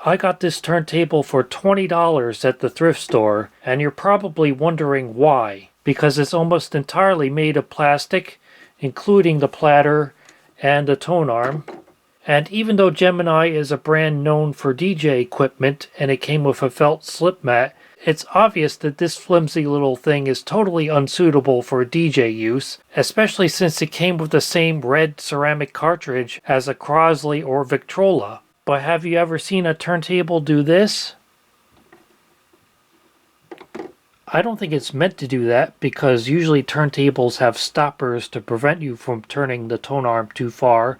I got this turntable for $20 at the thrift store, and you're probably wondering why. Because it's almost entirely made of plastic, including the platter and the tone arm. And even though Gemini is a brand known for DJ equipment and it came with a felt slip mat, it's obvious that this flimsy little thing is totally unsuitable for DJ use, especially since it came with the same red ceramic cartridge as a Crosley or Victrola. But have you ever seen a turntable do this? I don't think it's meant to do that because usually turntables have stoppers to prevent you from turning the tone arm too far,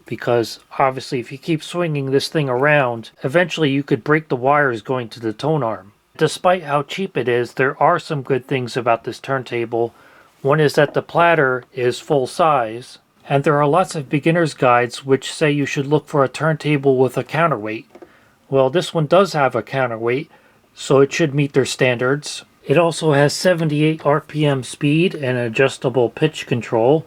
because obviously if you keep swinging this thing around, eventually you could break the wires going to the tone arm. Despite how cheap it is, there are some good things about this turntable. One is that the platter is full size, and there are lots of beginner's guides which say you should look for a turntable with a counterweight. Well, this one does have a counterweight, so it should meet their standards. It also has 78 RPM speed and adjustable pitch control,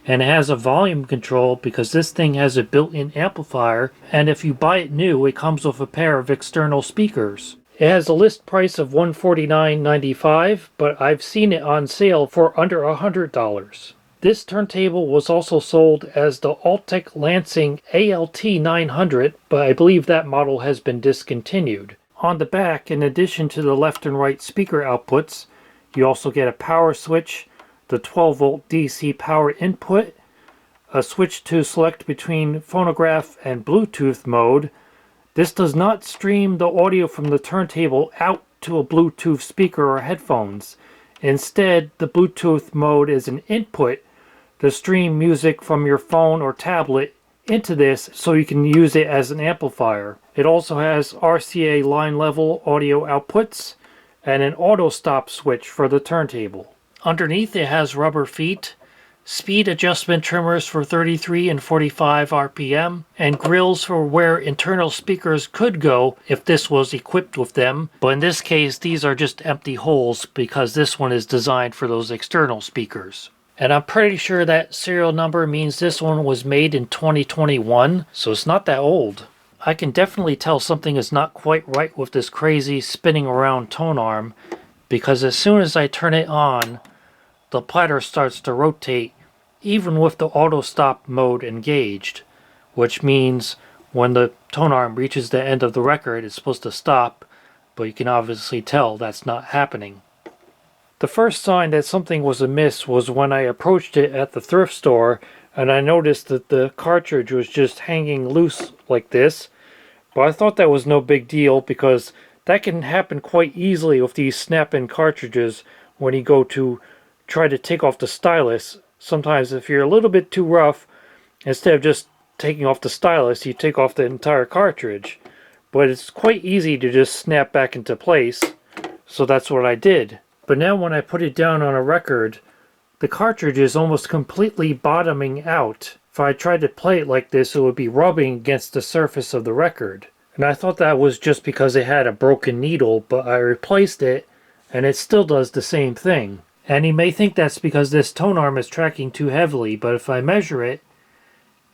and it has a volume control because this thing has a built-in amplifier, and if you buy it new, it comes with a pair of external speakers. It has a list price of $149.95, but I've seen it on sale for under $100. This turntable was also sold as the Altec Lansing ALT900, but I believe that model has been discontinued. On the back, in addition to the left and right speaker outputs, you also get a power switch, the 12-volt DC power input, a switch to select between phonograph and Bluetooth mode. This does not stream the audio from the turntable out to a Bluetooth speaker or headphones. Instead, the Bluetooth mode is an input to stream music from your phone or tablet into this so you can use it as an amplifier. It also has RCA line level audio outputs and an auto stop switch for the turntable. Underneath it has rubber feet, speed adjustment trimmers for 33 and 45 RPM, and grills for where internal speakers could go if this was equipped with them, but in this case these are just empty holes because this one is designed for those external speakers. And I'm pretty sure that serial number means this one was made in 2021, so it's not that old. I can definitely tell something is not quite right with this crazy spinning around tone arm, because as soon as I turn it on, the platter starts to rotate even with the auto stop mode engaged, which means when the tone arm reaches the end of the record it's supposed to stop, but you can obviously tell that's not happening. The first sign that something was amiss was when I approached it at the thrift store and I noticed that the cartridge was just hanging loose like this, but I thought that was no big deal because that can happen quite easily with these snap-in cartridges when you go to try to take off the stylus. Sometimes if you're a little bit too rough, instead of just taking off the stylus, you take off the entire cartridge. But it's quite easy to just snap back into place, so that's what I did. But now when I put it down on a record, the cartridge is almost completely bottoming out. If I tried to play it like this, it would be rubbing against the surface of the record. And I thought that was just because it had a broken needle, but I replaced it, and it still does the same thing. And you may think that's because this tone arm is tracking too heavily, but if I measure it,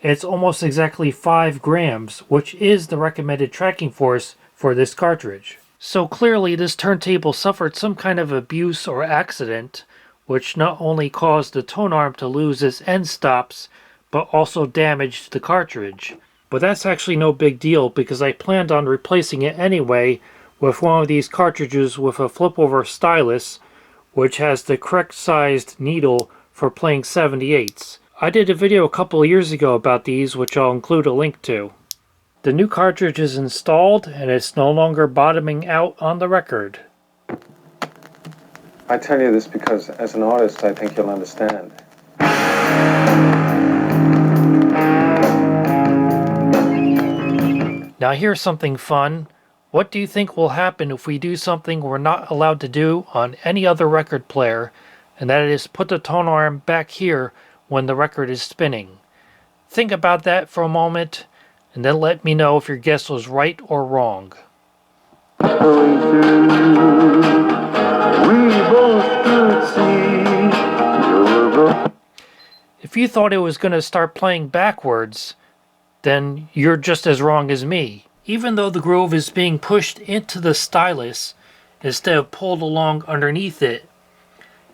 it's almost exactly 5 grams, which is the recommended tracking force for this cartridge. So clearly this turntable suffered some kind of abuse or accident, which not only caused the tone arm to lose its end stops, but also damaged the cartridge. But that's actually no big deal because I planned on replacing it anyway with one of these cartridges with a flip-over stylus, which has the correct sized needle for playing 78s. I did a video a couple of years ago about these, which I'll include a link to. The new cartridge is installed and it's no longer bottoming out on the record. I tell you this because as an artist I think you'll understand. Now here's something fun. What do you think will happen if we do something we're not allowed to do on any other record player, and that is put the tone arm back here when the record is spinning? Think about that for a moment, and then let me know if your guess was right or wrong. If you thought it was going to start playing backwards, then you're just as wrong as me. even though the groove is being pushed into the stylus instead of pulled along underneath it,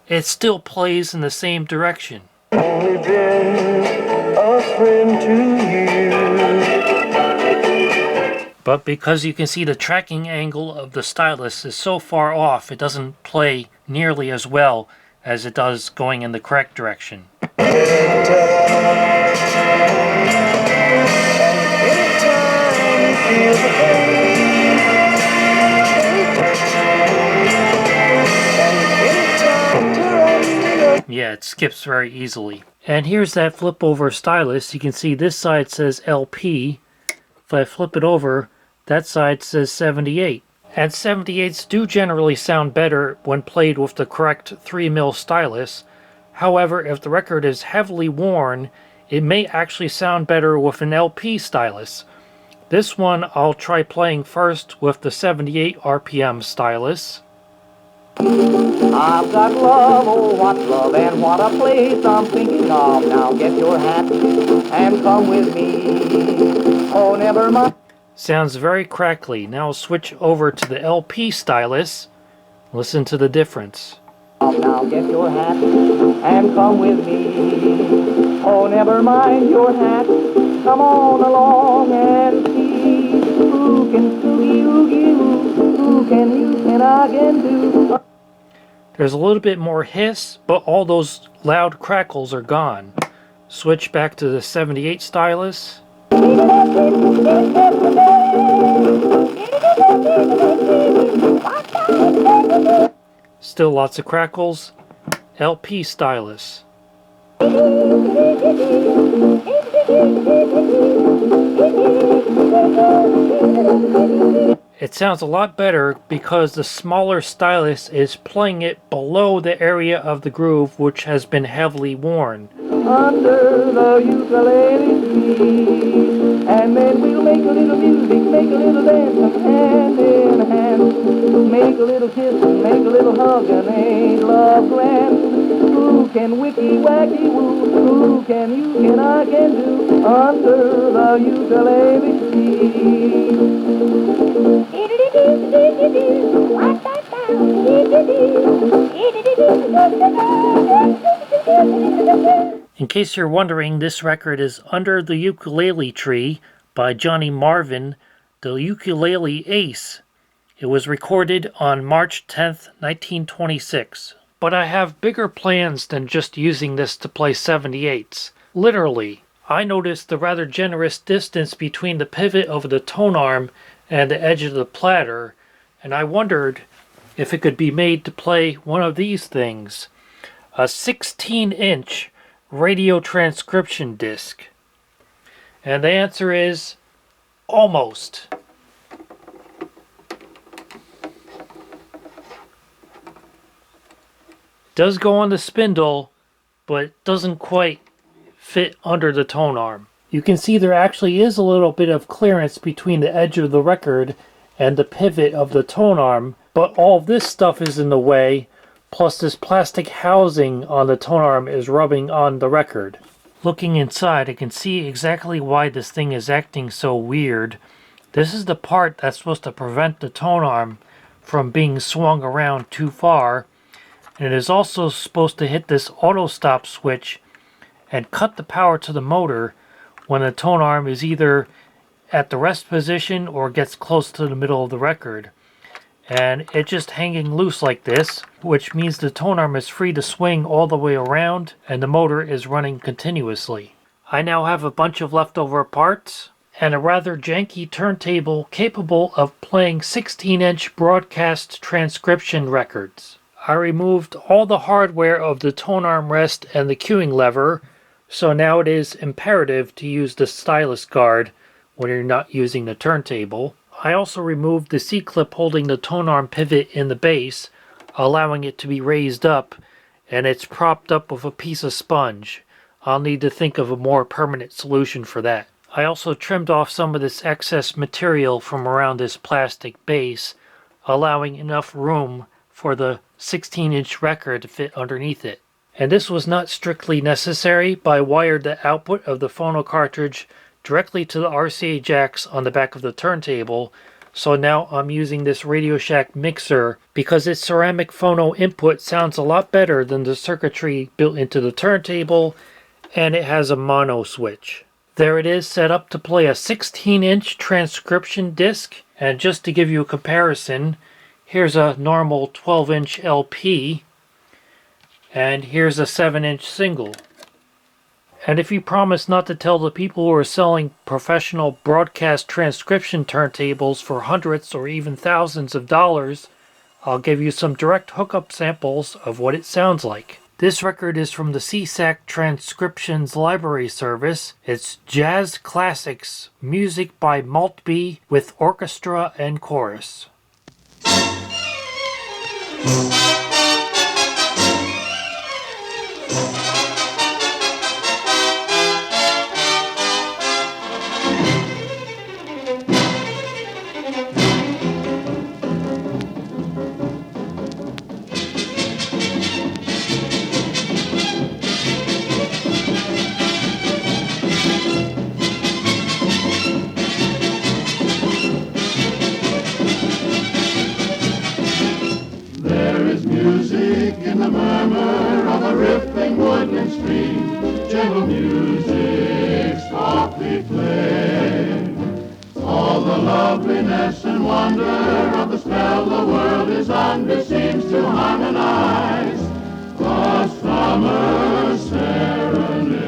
it still plays in the same direction. Only been a friend to you. But because you can see the tracking angle of the stylus is so far off, it doesn't play nearly as well as it does going in the correct direction. Yeah, it skips very easily. And here's that flip over stylus. You can see this side says LP. If I flip it over, that side says 78. And 78s do generally sound better when played with the correct 3mm stylus. However, if the record is heavily worn, it may actually sound better with an LP stylus. This one I'll try playing first with the 78 RPM stylus. I've got love, oh what love, and what a place I'm thinking of. Now get your hat and come with me. Oh, never mind. Sounds very crackly. Now I'll switch over to the LP stylus. Listen to the difference. Now get your hat and come with me. Oh, never mind your hat. Come on along and see who can oogie oogie who can you and I can do. There's a little bit more hiss, but all those loud crackles are gone. Switch back to the 78 stylus. Still lots of crackles. LP stylus. It sounds a lot better because the smaller stylus is playing it below the area of the groove which has been heavily worn. Under the ukulele tree, and then we'll make a little music, make a little dance, hand in hand, make a little kiss, make a little hug, and ain't love grand? Who can wicky wacky woo? Who can you and I can do under the ukulele tree? In case you're wondering, this record is Under the Ukulele Tree by Johnny Marvin, the Ukulele Ace. It was recorded on March 10th, 1926. But I have bigger plans than just using this to play 78s. Literally, I noticed the rather generous distance between the pivot of the tone arm and the edge of the platter, and I wondered if it could be made to play one of these things. A 16-inch radio transcription disc. And the answer is almost. Does go on the spindle, but doesn't quite fit under the tone arm. You can see there actually is a little bit of clearance between the edge of the record and the pivot of the tone arm, but all this stuff is in the way, plus this plastic housing on the tone arm is rubbing on the record. Looking inside, I can see exactly why this thing is acting so weird. This is the part that's supposed to prevent the tone arm from being swung around too far, and it is also supposed to hit this auto stop switch and cut the power to the motor when the tone arm is either at the rest position or gets close to the middle of the record. And it's just hanging loose like this, which means the tone arm is free to swing all the way around and the motor is running continuously. I now have a bunch of leftover parts and a rather janky turntable capable of playing 16-inch broadcast transcription records. I removed all the hardware of the tone arm rest and the cueing lever, so now it is imperative to use the stylus guard when you're not using the turntable. I also removed the C-clip holding the tone arm pivot in the bass, allowing it to be raised up, and it's propped up with a piece of sponge. I'll need to think of a more permanent solution for that. I also trimmed off some of this excess material from around this plastic base, allowing enough room for the 16-inch record to fit underneath it. And this was not strictly necessary, but I wired the output of the phono cartridge directly to the RCA jacks on the back of the turntable. So now I'm using this Radio Shack mixer because its ceramic phono input sounds a lot better than the circuitry built into the turntable, and it has a mono switch. There it is, set up to play a 16-inch transcription disc, and just to give you a comparison, here's a normal 12-inch LP, and here's a 7-inch single. And if you promise not to tell the people who are selling professional broadcast transcription turntables for hundreds or even thousands of dollars, I'll give you some direct hookup samples of what it sounds like. This record is from the CSAC Transcriptions Library Service. It's Jazz Classics, music by Maltby with orchestra and chorus. Music in the murmur of a rippling woodland stream, gentle music softly play. All the loveliness and wonder of the spell the world is under seems to harmonize the summer serenade.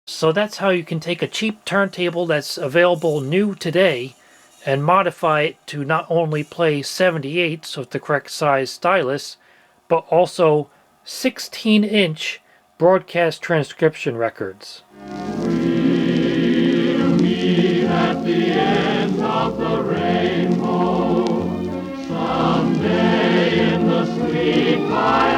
So that's how you can take a cheap turntable that's available new today and modify it to not only play 78s with the correct size stylus, but also 16-inch broadcast transcription records. We'll meet at the end of the rainbow someday in the sweet light.